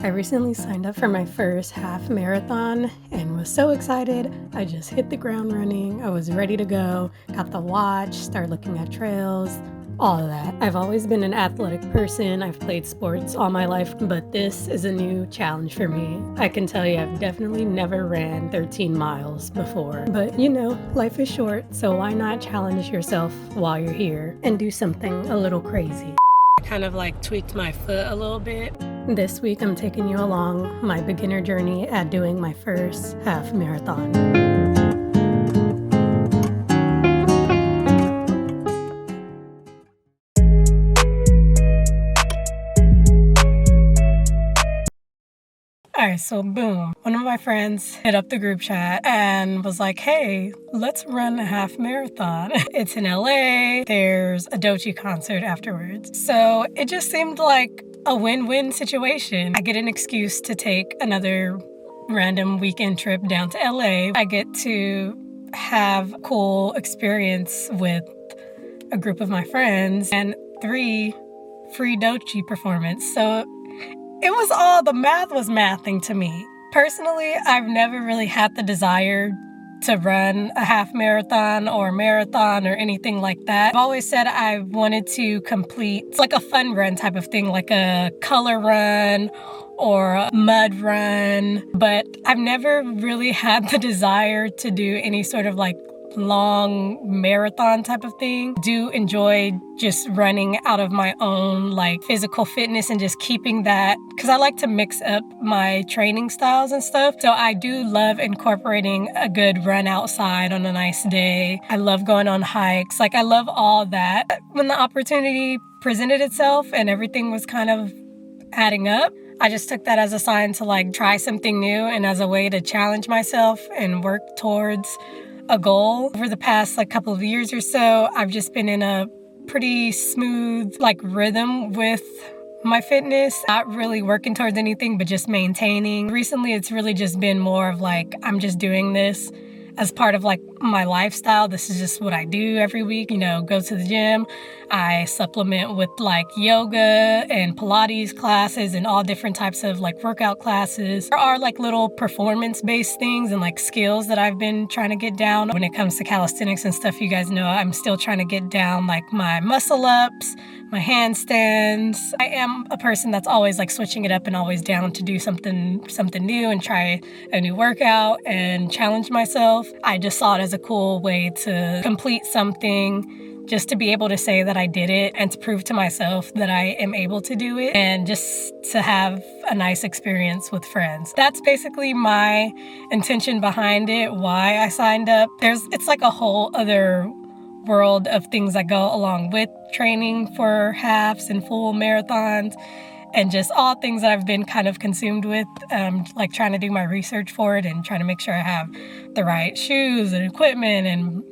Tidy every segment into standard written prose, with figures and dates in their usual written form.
I recently signed up for my first half marathon and was so excited. I just hit the ground running. I was ready to go, got the watch, started looking at trails, all of that. I've always been an athletic person. I've played sports all my life, but this is a new challenge for me. I can tell you I've definitely never ran 13 miles before. But you know, life is short, so why not challenge yourself while you're here and do something a little crazy? I kind of like tweaked my foot a little bit. This week I'm taking you along my beginner journey at doing my first half marathon. Alright, so boom. One of my friends hit up the group chat and was like, hey, let's run a half marathon. It's in LA. There's a Doechii concert afterwards. So it just seemed like a win-win situation. I get an excuse to take another random weekend trip down to LA. I get to have a cool experience with a group of my friends and 3 free Doechii performance. So it was all, the math was mathing to me. Personally, I've never really had the desire to run a half marathon or marathon or anything like that. I've always said I wanted to complete like a fun run type of thing, like a color run or a mud run, but I've never really had the desire to do any sort of like long marathon type of thing. Do enjoy just running out of my own like physical fitness and just keeping that, because I like to mix up my training styles and stuff. So I do love incorporating a good run outside on a nice day. I love going on hikes. Like I love all that. When the opportunity presented itself and everything was kind of adding up, I just took that as a sign to like try something new and as a way to challenge myself and work towards a goal. Over the past like couple of years or so, I've just been in a pretty smooth like rhythm with my fitness, not really working towards anything, but just maintaining. Recently, it's really just been more of like, I'm just doing this as part of like my lifestyle. This is just what I do every week, you know, go to the gym. I supplement with like yoga and Pilates classes and all different types of like workout classes. There are like little performance-based things and like skills that I've been trying to get down. When it comes to calisthenics and stuff, you guys know I'm still trying to get down like my muscle ups, my handstands. I am a person that's always like switching it up and always down to do something new and try a new workout and challenge myself. I just saw it as a cool way to complete something, just to be able to say that I did it and to prove to myself that I am able to do it and just to have a nice experience with friends. That's basically my intention behind it, why I signed up. It's like a whole other world of things that go along with training for halves and full marathons and just all things that I've been kind of consumed with, like trying to do my research for it and trying to make sure I have the right shoes and equipment, and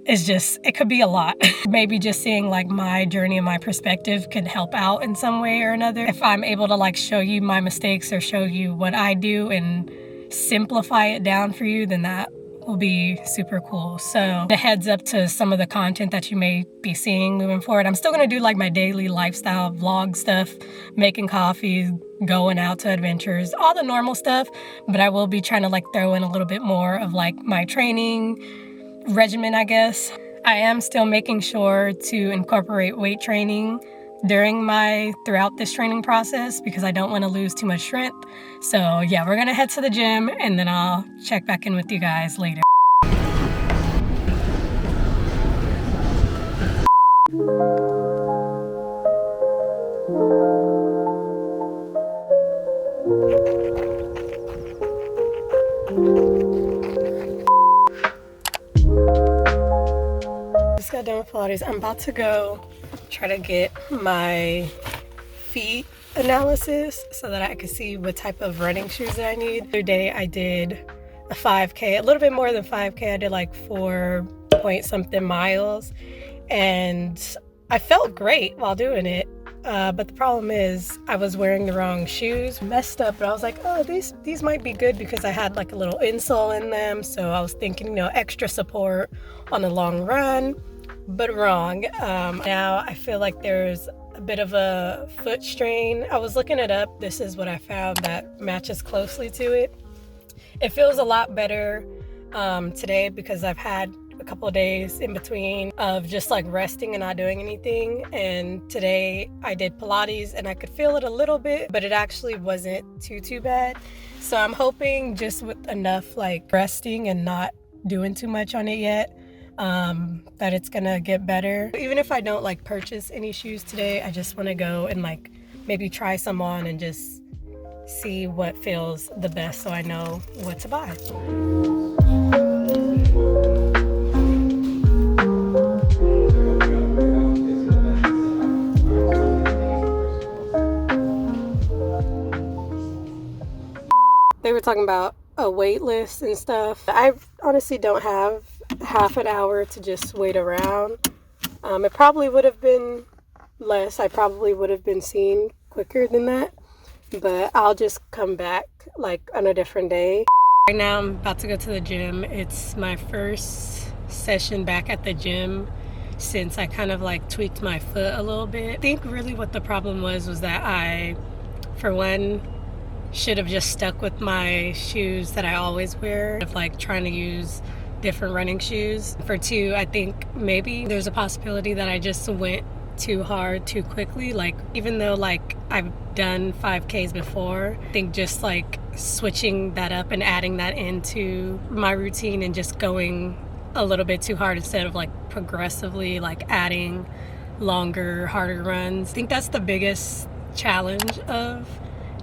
it could be a lot. Maybe just seeing like my journey and my perspective can help out in some way or another. If I'm able to like show you my mistakes or show you what I do and simplify it down for you, then that will be super cool. So a heads up to some of the content that you may be seeing moving forward. I'm still gonna do like my daily lifestyle vlog stuff, making coffee, going out to adventures, all the normal stuff, but I will be trying to like throw in a little bit more of like my training regimen, I guess. I am still making sure to incorporate weight training throughout this training process because I don't want to lose too much strength. So yeah, we're gonna head to the gym and then I'll check back in with you guys later. Just got done with Pilates. I'm about to go try to get my feet analysis so that I can see what type of running shoes that I need. The other day I did a 5K, a little bit more than 5K. I did like 4 point something miles and I felt great while doing it. But the problem is I was wearing the wrong shoes, messed up, but I was like, oh, these might be good because I had like a little insole in them. So I was thinking, you know, extra support on the long run, but wrong. Now I feel like there's a bit of a foot strain. I was looking it up. This is what I found that matches closely to it. It feels a lot better today because I've had a couple of days in between of just like resting and not doing anything. And today I did Pilates and I could feel it a little bit, but it actually wasn't too bad. So I'm hoping just with enough like resting and not doing too much on it yet, that it's gonna get better. Even if I don't like purchase any shoes today, I just want to go and like maybe try some on and just see what feels the best so I know what to buy. They were talking about a wait list and stuff. I honestly don't have half an hour to just wait around. It probably would have been less. I probably would have been seen quicker than that, but I'll just come back like on a different day. Right now I'm about to go to the gym. It's my first session back at the gym since I kind of like tweaked my foot a little bit. I think really what the problem was that I, for one, should have just stuck with my shoes that I always wear, of like trying to use different running shoes. For two, I think maybe there's a possibility that I just went too hard too quickly. Like even though like I've done 5Ks before, I think just like switching that up and adding that into my routine and just going a little bit too hard instead of like progressively like adding longer, harder runs. I think that's the biggest challenge of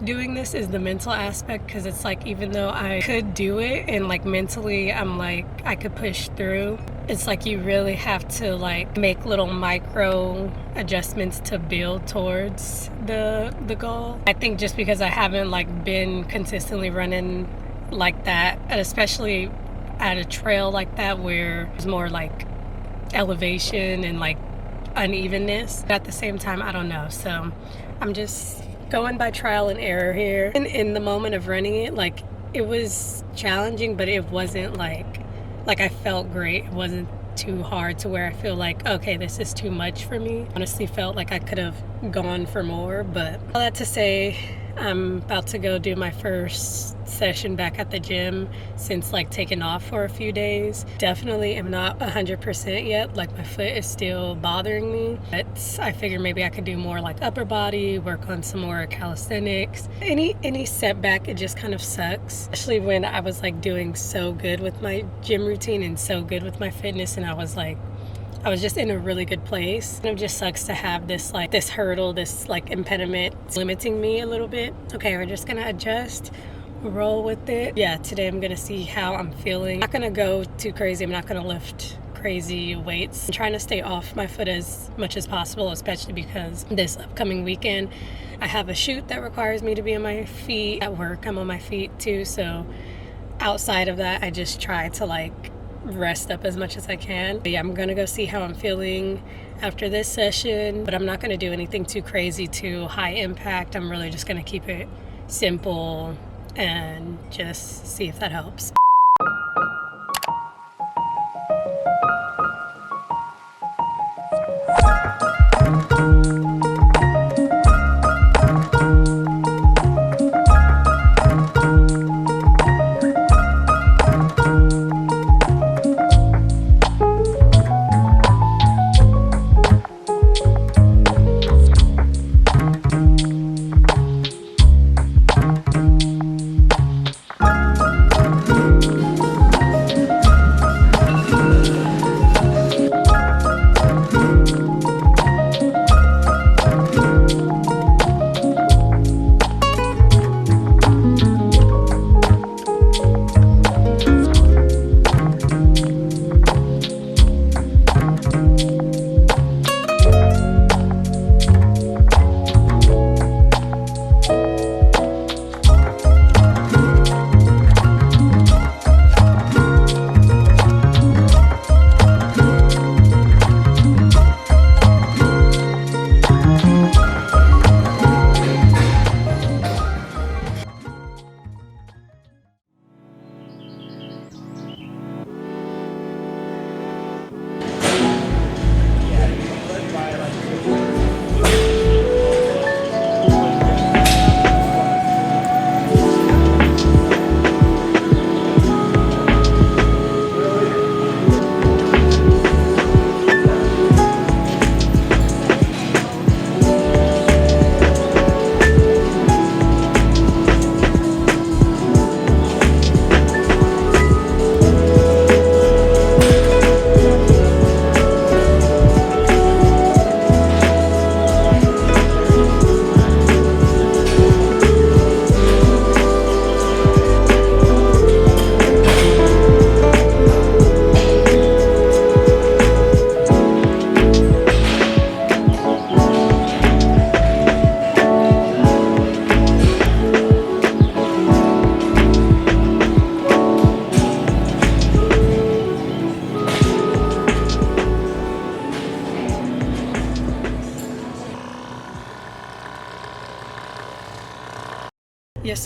doing this, is the mental aspect, because it's like even though I could do it and like mentally I'm like I could push through, it's like you really have to like make little micro adjustments to build towards the goal. I think just because I haven't like been consistently running like that, and especially at a trail like that where there's more like elevation and like unevenness, but at the same time I don't know, so I'm just going by trial and error here. And in the moment of running it, like it was challenging, but it wasn't like I felt great. It wasn't too hard to where I feel like, okay, this is too much for me. Honestly felt like I could have gone for more, but all that to say, I'm about to go do my first session back at the gym since like taking off for a few days. Definitely am not 100% yet. Like my foot is still bothering me, but I figure maybe I could do more like upper body, work on some more calisthenics. Any setback, it just kind of sucks, especially when I was like doing so good with my gym routine and so good with my fitness, and I was just in a really good place. And it just sucks to have this hurdle, this like impediment limiting me a little bit. Okay, we're just gonna adjust, roll with it. Yeah, today I'm gonna see how I'm feeling. I'm not gonna go too crazy. I'm not gonna lift crazy weights. I'm trying to stay off my foot as much as possible, especially because this upcoming weekend I have a shoot that requires me to be on my feet. At work, I'm on my feet too. So outside of that, I just try to like rest up as much as I can. But yeah, I'm gonna go see how I'm feeling after this session, but I'm not gonna do anything too crazy, too high impact. I'm really just gonna keep it simple and just see if that helps.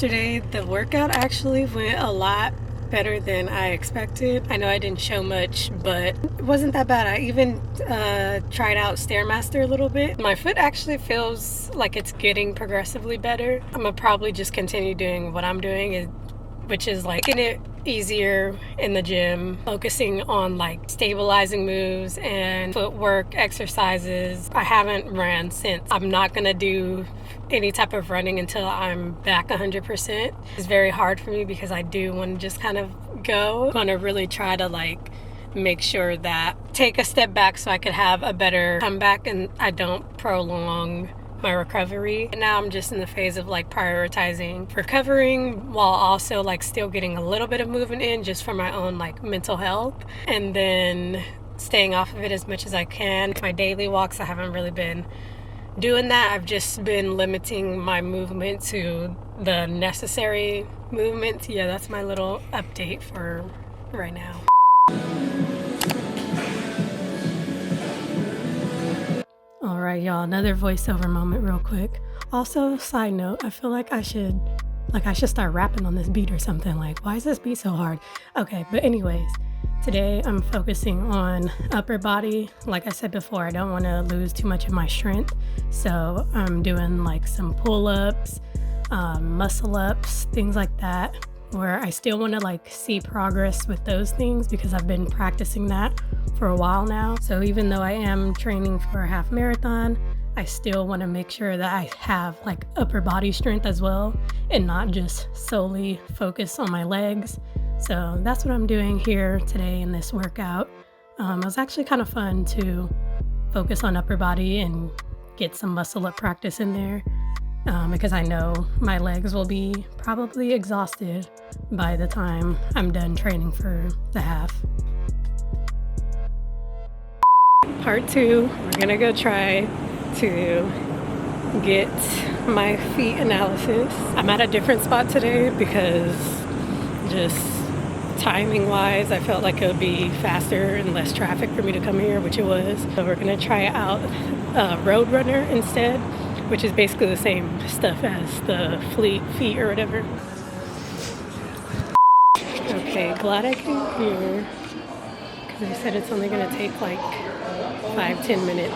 yesterday. The workout actually went a lot better than I expected. I know I didn't show much, but it wasn't that bad. I even tried out Stairmaster a little bit. My foot actually feels like it's getting progressively better. I'm gonna probably just continue doing what I'm doing, which is like getting it easier in the gym, focusing on like stabilizing moves and footwork exercises. I haven't ran since. I'm not gonna do any type of running until I'm back 100%. It's very hard for me because I do want to just kind of go. I'm gonna really try to like make sure that take a step back so I could have a better comeback and I don't prolong my recovery. And now I'm just in the phase of like prioritizing recovering while also like still getting a little bit of movement in just for my own like mental health, and then staying off of it as much as I can. My daily walks, I haven't really been doing that. I've just been limiting my movement to the necessary movement. Yeah, that's my little update for right now. All right, y'all, another voiceover moment real quick. Also, side note, I feel like I should start rapping on this beat or something. Like, why is this beat so hard? Okay, but anyways, today I'm focusing on upper body. Like I said before, I don't want to lose too much of my strength. So I'm doing like some pull-ups, muscle ups, things like that, where I still want to like see progress with those things because I've been practicing that for a while now. So even though I am training for a half marathon, I still want to make sure that I have like upper body strength as well and not just solely focus on my legs. So that's what I'm doing here today in this workout. It was actually kind of fun to focus on upper body and get some muscle up practice in there because I know my legs will be probably exhausted by the time I'm done training for the half. Part 2, we're gonna go try to get my feet analysis. I'm at a different spot today because just timing wise I felt like it would be faster and less traffic for me to come here, which it was. So we're gonna try out Roadrunner instead, which is basically the same stuff as the feet or whatever. Okay, glad I came here because they said it's only gonna take like 5-10 minutes.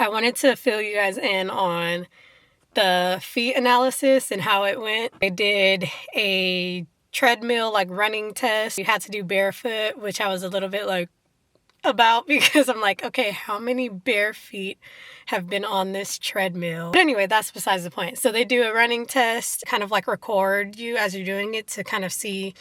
I wanted to fill you guys in on the feet analysis and how it went. I did a treadmill like running test. You had to do barefoot, which I was a little bit like about because I'm like, okay, how many bare feet have been on this treadmill? But anyway, that's besides the point. So they do a running test, kind of like record you as you're doing it to kind of see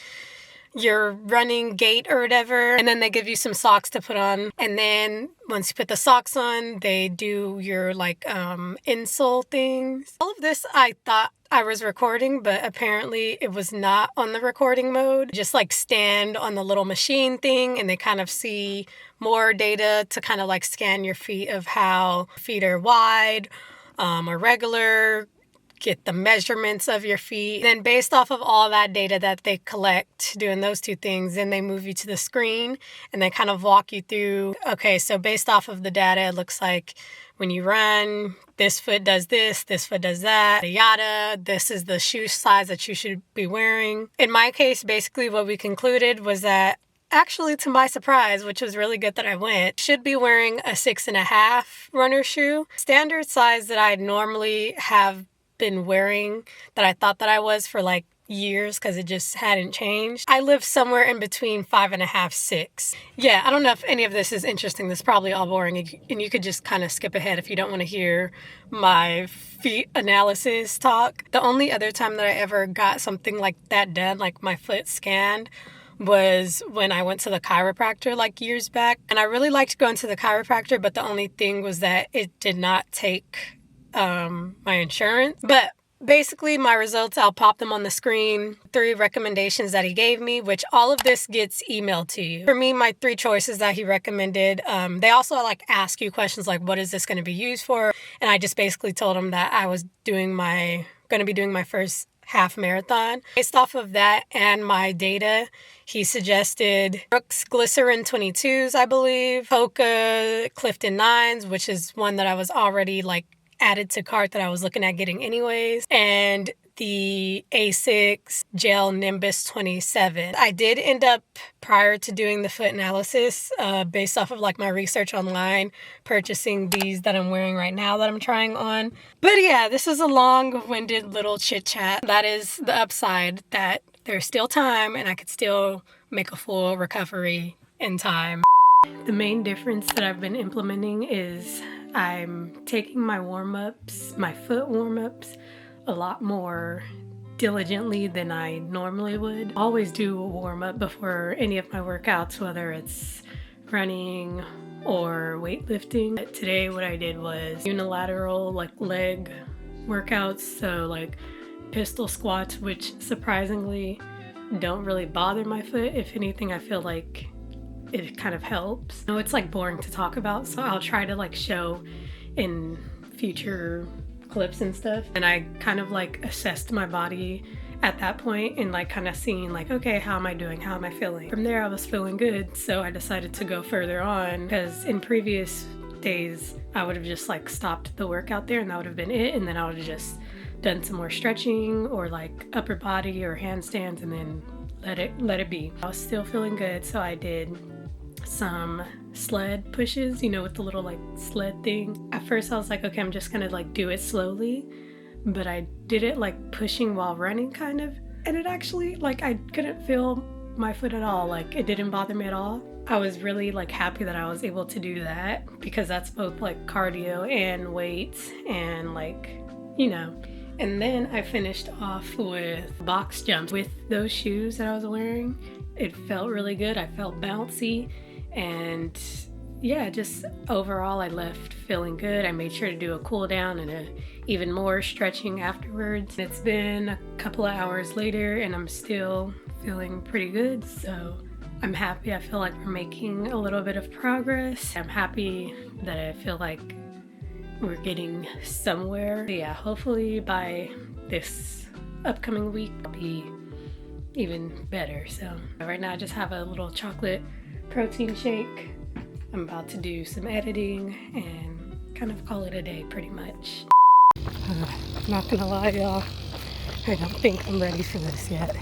your running gait or whatever, and then they give you some socks to put on, and then once you put the socks on, they do your like insole things. All of this I thought I was recording, but apparently it was not on the recording mode. Just like stand on the little machine thing and they kind of see more data to kind of like scan your feet of how feet are wide or regular, get the measurements of your feet. Then based off of all that data that they collect doing those two things, then they move you to the screen and they kind of walk you through, okay, so based off of the data, it looks like when you run, this foot does this foot does that, yada, this is the shoe size that you should be wearing. In my case, basically what we concluded was that, actually, to my surprise, which was really good that I went, should be wearing a 6.5 runner shoe. Standard size that I normally have been wearing, that I thought that I was for like years because it just hadn't changed. I live somewhere in between 5.5, 6. Yeah, I don't know if any of this is interesting. This is probably all boring, and you could just kind of skip ahead if you don't want to hear my feet analysis talk. The only other time that I ever got something like that done, like my foot scanned, was when I went to the chiropractor like years back. And I really liked going to the chiropractor, but the only thing was that it did not take my insurance. But basically my results, I'll pop them on the screen. 3 recommendations that he gave me, which all of this gets emailed to you. For me, my 3 choices that he recommended, they also like ask you questions like, what is this going to be used for? And I just basically told him that I was going to be doing my first half marathon. Based off of that and my data, he suggested Brooks Glycerin 22s, I believe, Hoka Clifton 9s, which is one that I was already like added to cart that I was looking at getting anyways, and the Asics Gel Nimbus 27. I did end up, prior to doing the foot analysis, based off of like my research online, purchasing these that I'm wearing right now that I'm trying on. But yeah, this is a long-winded little chit chat. That is the upside, that there's still time and I could still make a full recovery in time. The main difference that I've been implementing is I'm taking my warm-ups, my foot warm-ups, a lot more diligently than I normally would. I always do a warm-up before any of my workouts, whether it's running or weightlifting. But today what I did was unilateral like leg workouts, so like pistol squats, which surprisingly don't really bother my foot. If anything, I feel like it kind of helps. I know it's like boring to talk about, so I'll try to like show in future clips and stuff. And I kind of like assessed my body at that point and like kind of seeing like, okay, how am I doing? How am I feeling? From there, I was feeling good, so I decided to go further on, because in previous days, I would have just like stopped the workout there and that would have been it, and then I would have just done some more stretching or like upper body or handstands and then let it be. I was still feeling good, so I did some sled pushes, you know, with the little like sled thing. At first I was like, okay, I'm just gonna like do it slowly, but I did it like pushing while running kind of, and it actually, like, I couldn't feel my foot at all. Like, it didn't bother me at all. I was really like happy that I was able to do that, because that's both like cardio and weights and like, you know. And then I finished off with box jumps with those shoes that I was wearing. It felt really good. I felt bouncy. And yeah, just overall I left feeling good. I made sure to do a cool down and even more stretching afterwards. It's been a couple of hours later and I'm still feeling pretty good, so I'm happy. I feel like we're making a little bit of progress. I'm happy that I feel like we're getting somewhere. But yeah, hopefully by this upcoming week I'll be even better. So right now I just have a little chocolate protein shake. I'm about to do some editing and kind of call it a day pretty much. Not gonna lie, y'all, I don't think I'm ready for this yet.